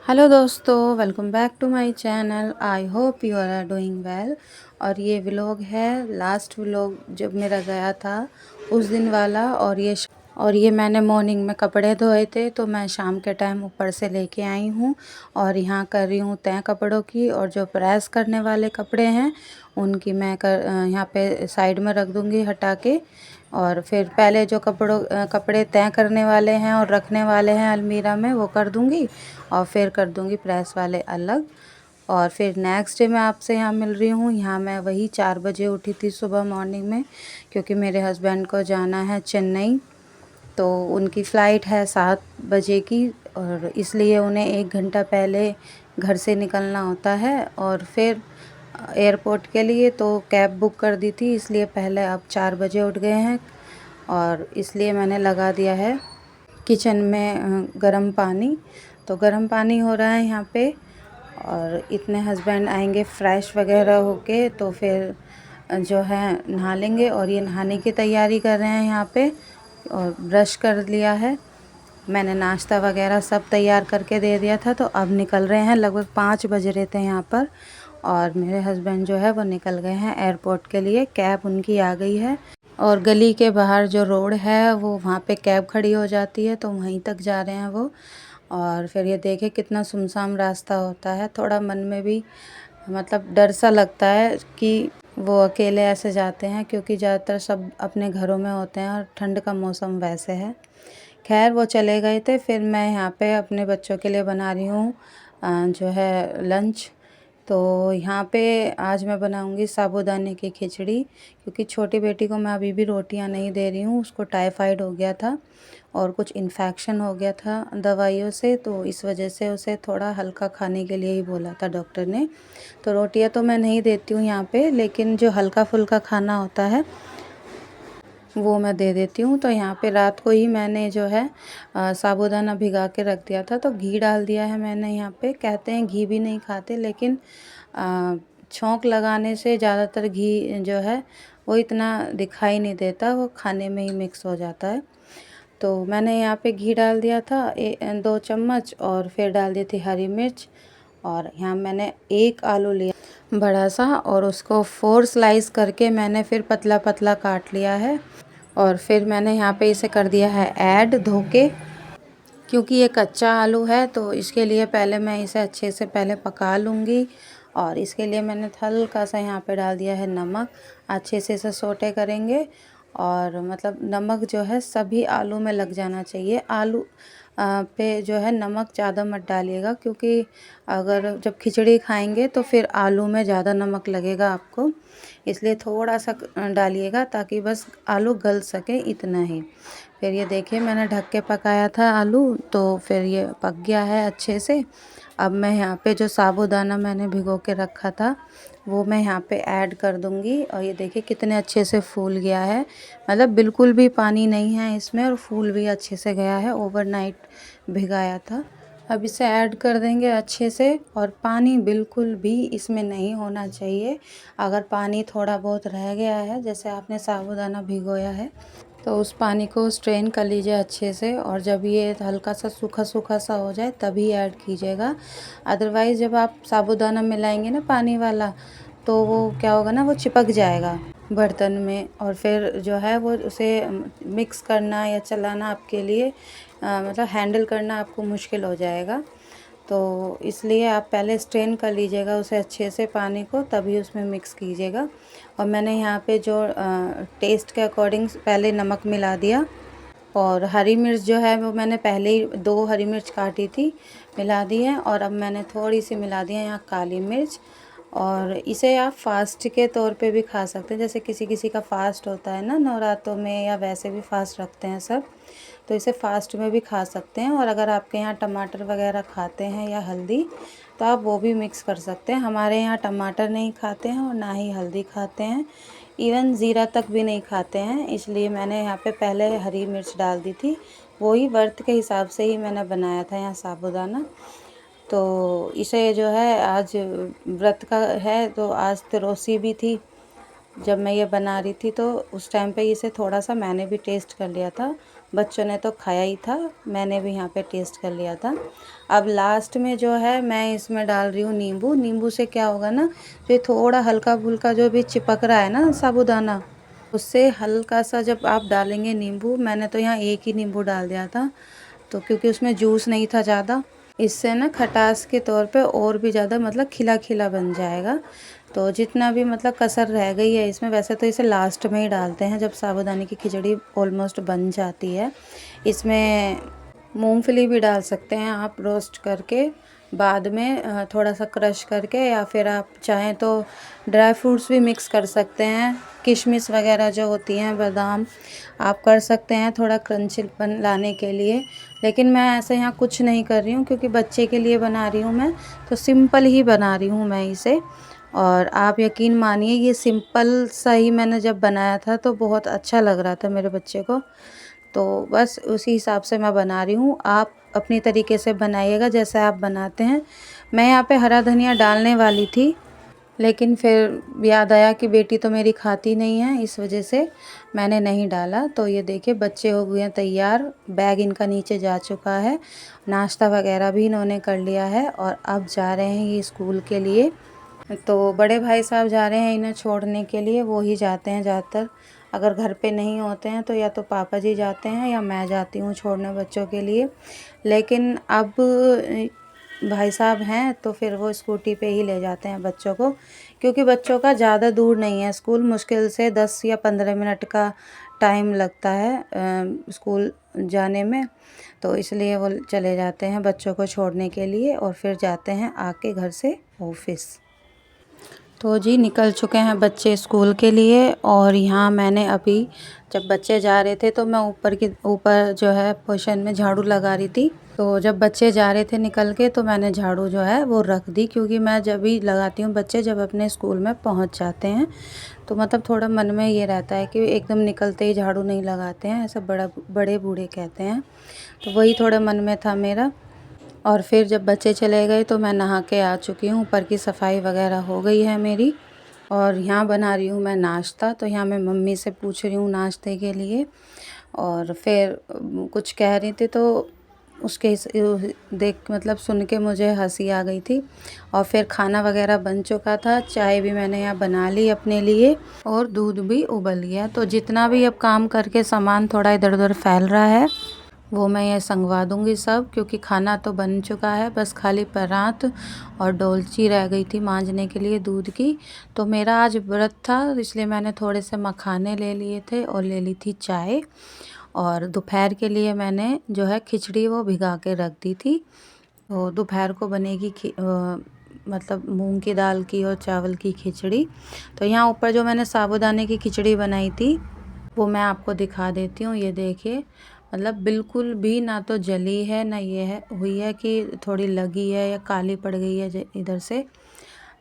Hello दोस्तों, welcome back to my channel. I hope you are doing well. और ये vlog है last vlog जब मेरा गया था उस दिन वाला। और ये मैंने मॉर्निंग में कपड़े धोए थे तो मैं शाम के टाइम ऊपर से लेके आई हूँ और यहाँ कर रही हूँ तय कपड़ों की। और जो प्रेस करने वाले कपड़े हैं उनकी मैं यहाँ पे साइड में रख दूँगी हटा के। और फिर पहले जो कपड़े तय करने वाले हैं और रखने वाले हैं अलमीरा में वो कर दूँगी और फिर कर दूँगी प्रेस वाले अलग। और फिर नेक्स्ट डे मैं आपसे यहाँ मिल रही हूँ। यहाँ मैं वही 4 बजे उठी थी सुबह मॉर्निंग में, क्योंकि मेरे हस्बैंड को जाना है चेन्नई। तो उनकी फ़्लाइट है 7 बजे की और इसलिए उन्हें 1 घंटा पहले घर से निकलना होता है। और फिर एयरपोर्ट के लिए तो कैब बुक कर दी थी, इसलिए पहले अब 4 बजे उठ गए हैं। और इसलिए मैंने लगा दिया है किचन में गर्म पानी। तो गर्म पानी हो रहा है यहाँ पे। और इतने हस्बैंड आएंगे फ्रेश वगैरह होके तो फिर जो है नहा लेंगे। और ये नहाने की तैयारी कर रहे हैं यहाँ पे। और ब्रश कर लिया है मैंने, नाश्ता वगैरह सब तैयार करके दे दिया था। तो अब निकल रहे हैं, लगभग 5 बज रहे थे यहाँ पर। और मेरे हस्बैंड जो है वो निकल गए हैं एयरपोर्ट के लिए। कैब उनकी आ गई है और गली के बाहर जो रोड है वो वहाँ पे कैब खड़ी हो जाती है, तो वहीं तक जा रहे हैं वो। और फिर ये देखे कितना सुनसान रास्ता होता है, थोड़ा मन में भी मतलब डर सा लगता है कि वो अकेले ऐसे जाते हैं, क्योंकि ज़्यादातर सब अपने घरों में होते हैं और ठंड का मौसम वैसे है। खैर वो चले गए थे। फिर मैं यहाँ पे अपने बच्चों के लिए बना रही हूँ जो है लंच। तो यहाँ पे आज मैं बनाऊँगी साबूदाने की खिचड़ी, क्योंकि छोटी बेटी को मैं अभी भी रोटियाँ नहीं दे रही हूँ। उसको टाइफाइड हो गया था और कुछ इन्फेक्शन हो गया था दवाइयों से, तो इस वजह से उसे थोड़ा हल्का खाने के लिए ही बोला था डॉक्टर ने। तो रोटियाँ तो मैं नहीं देती हूँ यहाँ पे, लेकिन जो हल्का फुल्का खाना होता है वो मैं दे देती हूँ। तो यहाँ पे रात को ही मैंने जो है साबूदाना भिगा के रख दिया था, तो घी डाल दिया है मैंने यहाँ पे। कहते हैं घी भी नहीं खाते, लेकिन छौंक लगाने से ज़्यादातर घी जो है वो इतना दिखाई नहीं देता, वो खाने में ही मिक्स हो जाता है। तो मैंने यहाँ पे घी डाल दिया था 2 चम्मच, और फिर डाल दी थी हरी मिर्च। और यहाँ मैंने 1 आलू लिया बड़ा सा, और उसको 4 स्लाइस करके मैंने फिर पतला पतला काट लिया है। और फिर मैंने यहाँ पे इसे कर दिया है ऐड धो के, क्योंकि ये कच्चा आलू है तो इसके लिए पहले मैं इसे अच्छे से पहले पका लूँगी। और इसके लिए मैंने हल्का सा यहाँ पे डाल दिया है नमक। अच्छे से इसे सोटे करेंगे, और मतलब नमक जो है सभी आलू में लग जाना चाहिए। आलू पे जो है नमक ज़्यादा मत डालिएगा, क्योंकि अगर जब खिचड़ी खाएंगे तो फिर आलू में ज़्यादा नमक लगेगा आपको, इसलिए थोड़ा सा डालिएगा ताकि बस आलू गल सके, इतना ही। फिर ये देखिए मैंने ढक के पकाया था आलू, तो फिर ये पक गया है अच्छे से। अब मैं यहाँ पे जो साबूदाना मैंने भिगो के रखा था वो मैं यहाँ पे ऐड कर दूँगी। और ये देखिए कितने अच्छे से फूल गया है, मतलब बिल्कुल भी पानी नहीं है इसमें, और फूल भी अच्छे से गया है, ओवरनाइट भिगाया था। अब इसे ऐड कर देंगे अच्छे से। और पानी बिल्कुल भी इसमें नहीं होना चाहिए। अगर पानी थोड़ा बहुत रह गया है, जैसे आपने साबूदाना भिगोया है, तो उस पानी को स्ट्रेन कर लीजिए अच्छे से। और जब ये हल्का सा सूखा सूखा सा हो जाए तभी ऐड कीजिएगा। अदरवाइज़ जब आप साबूदाना मिलाएंगे ना पानी वाला, तो वो क्या होगा ना, वो चिपक जाएगा बर्तन में, और फिर जो है वो उसे मिक्स करना या चलाना आपके लिए मतलब हैंडल करना आपको मुश्किल हो जाएगा। तो इसलिए आप पहले स्ट्रेन कर लीजिएगा उसे अच्छे से पानी को, तभी उसमें मिक्स कीजिएगा। और मैंने यहाँ पे जो टेस्ट के अकॉर्डिंग पहले नमक मिला दिया। और हरी मिर्च जो है वो मैंने पहले ही 2 हरी मिर्च काटी थी, मिला दी है। और अब मैंने थोड़ी सी मिला दी है यहाँ काली मिर्च। और इसे आप फास्ट के तौर पे भी खा सकते हैं, जैसे किसी किसी का फास्ट होता है ना नवरात्रों में, या वैसे भी फास्ट रखते हैं सब, तो इसे फास्ट में भी खा सकते हैं। और अगर आपके यहाँ टमाटर वगैरह खाते हैं या हल्दी, तो आप वो भी मिक्स कर सकते हैं। हमारे यहाँ टमाटर नहीं खाते हैं और ना ही हल्दी खाते हैं, इवन ज़ीरा तक भी नहीं खाते हैं, इसलिए मैंने यहाँ पे पहले हरी मिर्च डाल दी थी। वही व्रत के हिसाब से ही मैंने बनाया था यहाँ साबूदाना। तो इसे जो है आज व्रत का है, तो आज तिरोसी भी थी जब मैं ये बना रही थी, तो उस टाइम पे इसे थोड़ा सा मैंने भी टेस्ट कर लिया था, बच्चों ने तो खाया ही था, मैंने भी यहाँ पे टेस्ट कर लिया था। अब लास्ट में जो है मैं इसमें डाल रही हूँ नींबू। नींबू से क्या होगा ना, जो ये थोड़ा हल्का फुल्का जो भी चिपक रहा है ना साबूदाना, उससे हल्का सा जब आप डालेंगे नींबू, मैंने तो यहाँ एक ही नींबू डाल दिया था, तो क्योंकि उसमें जूस नहीं था ज़्यादा, इससे ना खटास के तौर पे और भी ज़्यादा मतलब खिला खिला बन जाएगा। तो जितना भी मतलब कसर रह गई है इसमें, वैसे तो इसे लास्ट में ही डालते हैं जब साबूदाने की खिचड़ी ऑलमोस्ट बन जाती है। इसमें मूंगफली भी डाल सकते हैं आप रोस्ट करके बाद में, थोड़ा सा क्रश करके, या फिर आप चाहें तो ड्राई फ्रूट्स भी मिक्स कर सकते हैं। किशमिश वगैरह जो होती हैं, बादाम, आप कर सकते हैं थोड़ा क्रंचीपन लाने के लिए। लेकिन मैं ऐसे यहाँ कुछ नहीं कर रही हूँ क्योंकि बच्चे के लिए बना रही हूँ मैं, तो सिंपल ही बना रही हूँ मैं इसे। और आप यकीन मानिए ये सिंपल सा ही मैंने जब बनाया था तो बहुत अच्छा लग रहा था मेरे बच्चे को, तो बस उसी हिसाब से मैं बना रही हूँ। आप अपनी तरीके से बनाइएगा जैसे आप बनाते हैं। मैं यहाँ पे हरा धनिया डालने वाली थी, लेकिन फिर याद आया कि बेटी तो मेरी खाती नहीं है, इस वजह से मैंने नहीं डाला। तो ये देखिए बच्चे हो गए हैं तैयार, बैग इनका नीचे जा चुका है, नाश्ता वगैरह भी इन्होंने कर लिया है और अब जा रहे हैं ये स्कूल के लिए। तो बड़े भाई साहब जा रहे हैं इन्हें छोड़ने के लिए, वो ही जाते हैं ज़्यादातर। अगर घर पे नहीं होते हैं तो या तो पापा जी जाते हैं या मैं जाती हूँ छोड़ने बच्चों के लिए। लेकिन अब भाई साहब हैं तो फिर वो स्कूटी पे ही ले जाते हैं बच्चों को, क्योंकि बच्चों का ज़्यादा दूर नहीं है स्कूल, मुश्किल से 10 या 15 मिनट का टाइम लगता है स्कूल जाने में। तो इसलिए वो चले जाते हैं बच्चों को छोड़ने के लिए और फिर जाते हैं आके घर से ऑफिस। तो जी निकल चुके हैं बच्चे स्कूल के लिए। और यहाँ मैंने अभी जब बच्चे जा रहे थे तो मैं ऊपर जो है पोर्शन में झाड़ू लगा रही थी। तो जब बच्चे जा रहे थे निकल के तो मैंने झाड़ू जो है वो रख दी, क्योंकि मैं जब भी लगाती हूँ बच्चे जब अपने स्कूल में पहुँच जाते हैं, तो मतलब थोड़ा मन में ये रहता है कि एकदम निकलते ही झाड़ू नहीं लगाते हैं, ऐसा बड़े बूढ़े कहते हैं। तो वही थोड़ा मन में था मेरा। और फिर जब बच्चे चले गए तो मैं नहा के आ चुकी हूँ, ऊपर की सफाई वगैरह हो गई है मेरी। और यहाँ बना रही हूँ मैं नाश्ता। तो यहाँ मैं मम्मी से पूछ रही हूँ नाश्ते के लिए, और फिर कुछ कह रही थी तो उसके देख मतलब सुन के मुझे हंसी आ गई थी। और फिर खाना वगैरह बन चुका था, चाय भी मैंने यहाँ बना ली अपने लिए और दूध भी उबल गया। तो जितना भी अब काम करके सामान थोड़ा इधर उधर फैल रहा है वो मैं ये संगवा दूंगी सब, क्योंकि खाना तो बन चुका है, बस खाली परात और डोलची रह गई थी मांजने के लिए दूध की। तो मेरा आज व्रत था, इसलिए मैंने थोड़े से मखाने ले लिए थे और ले ली थी चाय। और दोपहर के लिए मैंने जो है खिचड़ी वो भिगा के रख दी थी। तो दोपहर को बनेगी मतलब मूंग की दाल की और चावल की खिचड़ी। तो यहाँ ऊपर जो मैंने साबूदाने की खिचड़ी बनाई थी वो मैं आपको दिखा देती हूँ। ये देखिए, मतलब बिल्कुल भी ना तो जली है ना ये है हुई है कि थोड़ी लगी है या काली पड़ गई है इधर से।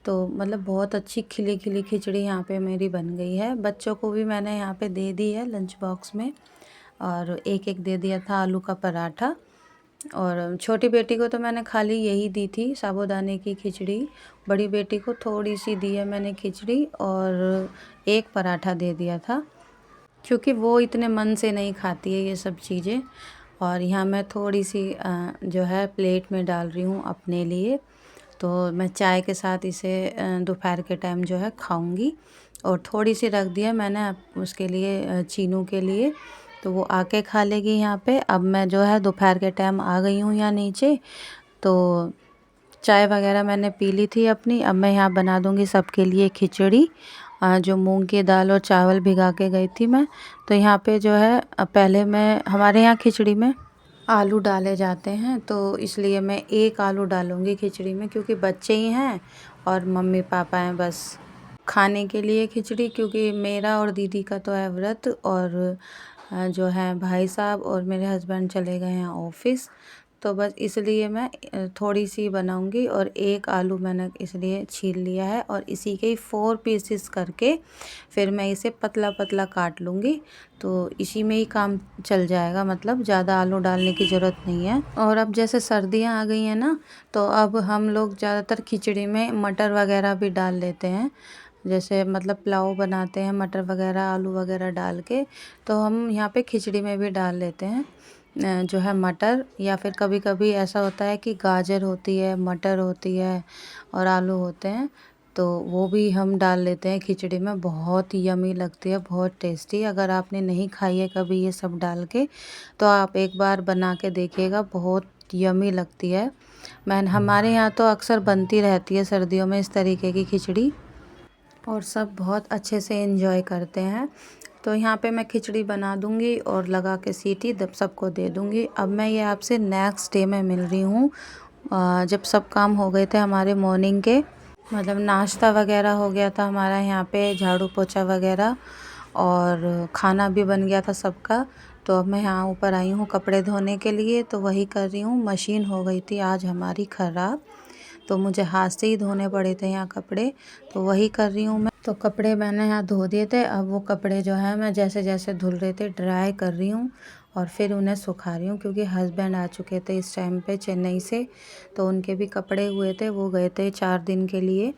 तो मतलब बहुत अच्छी खिली खिली खिचड़ी यहाँ पे मेरी बन गई है। बच्चों को भी मैंने यहाँ पे दे दी है लंच बॉक्स में, और एक एक दे दिया था आलू का पराठा। और छोटी बेटी को तो मैंने खाली यही दी थी साबूदाने की खिचड़ी, बड़ी बेटी को थोड़ी सी दी है मैंने खिचड़ी और एक पराठा दे दिया था, क्योंकि वो इतने मन से नहीं खाती है ये सब चीज़ें। और यहाँ मैं थोड़ी सी जो है प्लेट में डाल रही हूँ अपने लिए। तो मैं चाय के साथ इसे दोपहर के टाइम जो है खाऊंगी। और थोड़ी सी रख दिया मैंने उसके लिए चीनू के लिए, तो वो आके खा लेगी यहाँ पे। अब मैं जो है दोपहर के टाइम आ गई हूँ यहाँ नीचे, तो चाय वगैरह मैंने पी ली थी अपनी। अब मैं यहाँ बना दूँगी सबके लिए खिचड़ी, जो मूंग की दाल और चावल भिगा के गई थी मैं। तो यहाँ पे जो है पहले मैं हमारे यहाँ खिचड़ी में आलू डाले जाते हैं, तो इसलिए मैं एक आलू डालूँगी खिचड़ी में, क्योंकि बच्चे ही हैं और मम्मी पापा हैं बस खाने के लिए खिचड़ी। क्योंकि मेरा और दीदी का तो है व्रत, और जो है भाई साहब और मेरे हस्बैंड चले गए हैं ऑफिस, तो बस इसलिए मैं थोड़ी सी बनाऊंगी। और एक आलू मैंने इसलिए छील लिया है और इसी के ही 4 पीसेस करके फिर मैं इसे पतला पतला काट लूँगी। तो इसी में ही काम चल जाएगा, मतलब ज़्यादा आलू डालने की ज़रूरत नहीं है। और अब जैसे सर्दियाँ आ गई हैं ना, तो अब हम लोग ज़्यादातर खिचड़ी में मटर वगैरह भी डाल लेते हैं। जैसे मतलब पुलाव बनाते हैं मटर वगैरह आलू वगैरह डाल के, तो हम यहाँ पे खिचड़ी में भी डाल लेते हैं जो है मटर, या फिर कभी कभी ऐसा होता है कि गाजर होती है, मटर होती है और आलू होते हैं, तो वो भी हम डाल लेते हैं खिचड़ी में। बहुत यमी लगती है, बहुत टेस्टी। अगर आपने नहीं खाई है कभी ये सब डाल के, तो आप एक बार बना के देखिएगा, बहुत यमी लगती है। हमारे यहाँ तो अक्सर बनती रहती है सर्दियों में इस तरीके की खिचड़ी, और सब बहुत अच्छे से एंजॉय करते हैं। तो यहाँ पे मैं खिचड़ी बना दूँगी और लगा के सीटी दब सबको दे दूँगी। अब मैं ये आपसे नेक्स्ट डे में मिल रही हूँ, जब सब काम हो गए थे हमारे मॉर्निंग के, मतलब नाश्ता वगैरह हो गया था हमारा यहाँ पे, झाड़ू पोछा वगैरह, और खाना भी बन गया था सबका। तो अब मैं यहाँ ऊपर आई हूँ कपड़े धोने के लिए, तो वही कर रही हूँ। मशीन हो गई थी आज हमारी ख़राब, तो मुझे हाथ से ही धोने पड़े थे यहाँ कपड़े, तो वही कर रही हूँ मैं। तो कपड़े मैंने यहाँ धो दिए थे, अब वो कपड़े जो है मैं जैसे जैसे धुल रहे थे ड्राई कर रही हूँ और फिर उन्हें सुखा रही हूँ, क्योंकि हस्बैंड आ चुके थे इस टाइम पे चेन्नई से, तो उनके भी कपड़े हुए थे, वो गए थे 4 दिन के लिए,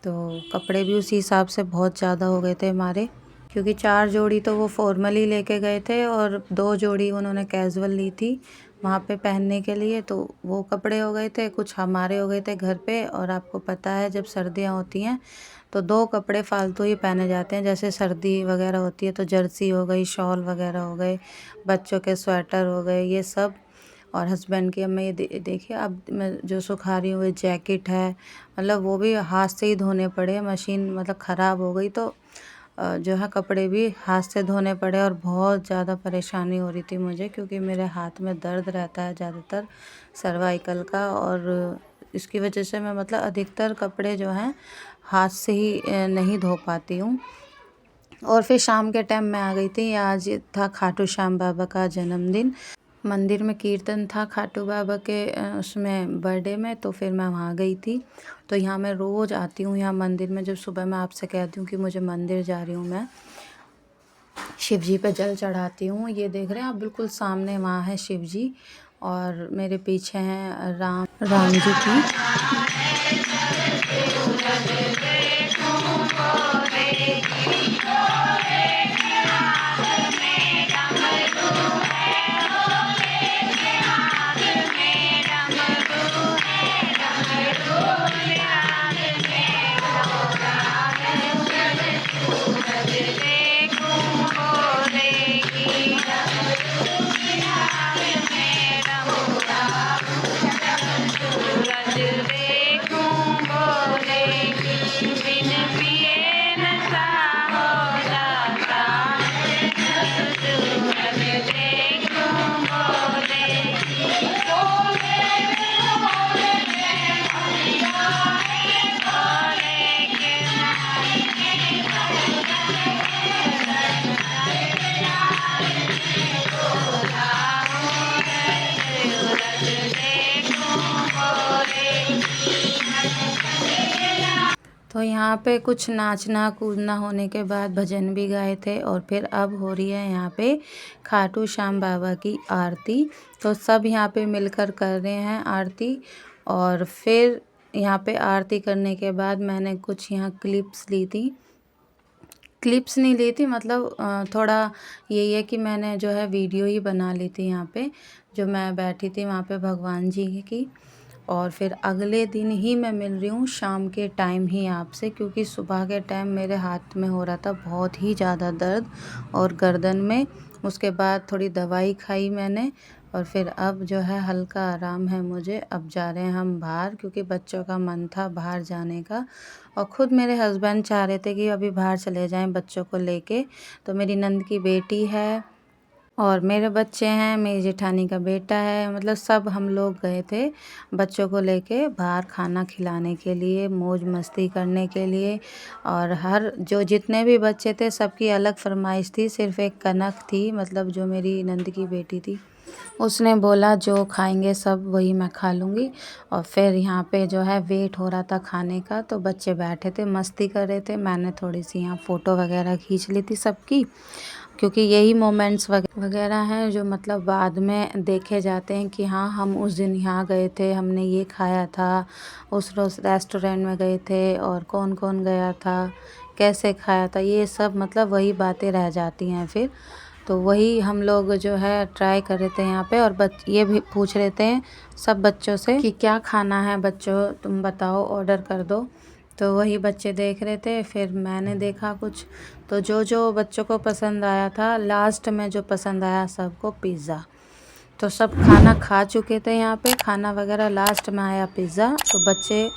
तो कपड़े भी उसी हिसाब से बहुत ज़्यादा हो गए थे हमारे, क्योंकि 4 जोड़ी तो वो फॉर्मली लेके गए थे और 2 जोड़ी उन्होंने कैजुअल ली थी वहाँ पे पहनने के लिए, तो वो कपड़े हो गए थे, कुछ हमारे हो गए थे घर पे। और आपको पता है जब सर्दियाँ होती हैं तो 2 कपड़े फालतू ही पहने जाते हैं, जैसे सर्दी वगैरह होती है तो जर्सी हो गई, शॉल वगैरह हो गए, बच्चों के स्वेटर हो गए, ये सब। और हस्बैंड की, अब मैं ये देखिए, अब मैं जो सुखा रही हूँ वो जैकेट है, मतलब वो भी हाथ से ही धोने पड़े, मशीन मतलब ख़राब हो गई, तो जो है कपड़े भी हाथ से धोने पड़े। और बहुत ज़्यादा परेशानी हो रही थी मुझे, क्योंकि मेरे हाथ में दर्द रहता है ज़्यादातर सर्वाइकल का, और इसकी वजह से मैं मतलब अधिकतर कपड़े जो हैं हाथ से ही नहीं धो पाती हूँ। और फिर शाम के टाइम मैं आ गई थी, आज था खाटू श्याम बाबा का जन्मदिन, मंदिर में कीर्तन था खाटू बाबा के उसमें बर्थडे में, तो फिर मैं वहाँ गई थी। तो यहाँ मैं रोज़ आती हूँ यहाँ मंदिर में, जब सुबह मैं आपसे कहती हूँ कि मुझे मंदिर जा रही हूँ, मैं शिव जी पे जल चढ़ाती हूँ। ये देख रहे हैं आप, बिल्कुल सामने वहाँ है शिव जी, और मेरे पीछे हैं राम जी की। तो यहाँ पे कुछ नाचना कूदना होने के बाद भजन भी गाए थे, और फिर अब हो रही है यहाँ पे खाटू श्याम बाबा की आरती। तो सब यहाँ पे मिलकर कर रहे हैं आरती, और फिर यहाँ पे आरती करने के बाद मैंने कुछ यहाँ क्लिप्स ली थी, क्लिप्स नहीं ली थी, मतलब थोड़ा यही है कि मैंने जो है वीडियो ही बना ली थी यहाँ पे, जो मैं बैठी थी वहाँ पे भगवान जी की। और फिर अगले दिन ही मैं मिल रही हूँ शाम के टाइम ही आपसे, क्योंकि सुबह के टाइम मेरे हाथ में हो रहा था बहुत ही ज़्यादा दर्द और गर्दन में। उसके बाद थोड़ी दवाई खाई मैंने, और फिर अब जो है हल्का आराम है मुझे। अब जा रहे हैं हम बाहर, क्योंकि बच्चों का मन था बाहर जाने का, और ख़ुद मेरे हस्बैंड चाह रहे थे कि अभी बाहर चले जाएं बच्चों को लेके। तो मेरी नंद की बेटी है और मेरे बच्चे हैं, मेरी जेठानी का बेटा है, मतलब सब हम लोग गए थे बच्चों को लेके बाहर खाना खिलाने के लिए, मौज मस्ती करने के लिए। और हर जो जितने भी बच्चे थे सबकी अलग फरमाइश थी, सिर्फ़ एक कनक थी, मतलब जो मेरी नंद की बेटी थी, उसने बोला जो खाएंगे सब वही मैं खा लूँगी। और फिर यहाँ पे जो है वेट हो रहा था खाने का, तो बच्चे बैठे थे मस्ती कर रहे थे, मैंने थोड़ी सी यहाँ फ़ोटो वगैरह खींच ली थी सबकी, क्योंकि यही मोमेंट्स वगैरह हैं जो मतलब बाद में देखे जाते हैं कि हाँ हम उस दिन यहाँ गए थे, हमने ये खाया था, उस रोज़ रेस्टोरेंट में गए थे, और कौन कौन गया था, कैसे खाया था, ये सब मतलब वही बातें रह जाती हैं फिर। तो वही हम लोग जो है ट्राई कर रहे थे यहाँ पे, और ये भी पूछ रहे थे सब बच्चों से कि क्या खाना है बच्चों, तुम बताओ, ऑर्डर कर दो। तो वही बच्चे देख रहे थे, फिर मैंने देखा कुछ। तो जो जो बच्चों को पसंद आया था, लास्ट में जो पसंद आया सबको पिज़्ज़ा। तो सब खाना खा चुके थे यहाँ पे, खाना वगैरह, लास्ट में आया पिज़्ज़ा। तो बच्चे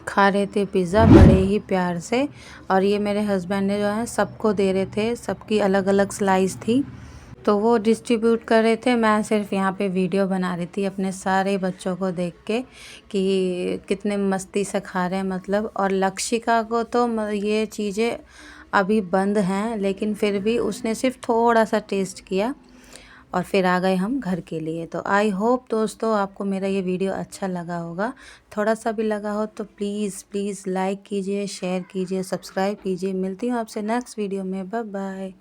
खा रहे थे पिज़्ज़ा बड़े ही प्यार से, और ये मेरे हस्बैंड ने जो है सबको दे रहे थे, सबकी अलग अलग स्लाइस थी, तो वो डिस्ट्रीब्यूट कर रहे थे। मैं सिर्फ यहाँ पे वीडियो बना रही थी अपने सारे बच्चों को देख के कि कितने मस्ती से खा रहे हैं मतलब। और लक्षिका को तो ये चीज़ें अभी बंद हैं, लेकिन फिर भी उसने सिर्फ थोड़ा सा टेस्ट किया, और फिर आ गए हम घर के लिए। तो आई होप दोस्तों आपको मेरा ये वीडियो अच्छा लगा होगा। थोड़ा सा भी लगा हो तो प्लीज़ प्लीज़ लाइक कीजिए, शेयर कीजिए, सब्सक्राइब कीजिए। मिलती हूँ आपसे नेक्स्ट वीडियो में। Bye bye.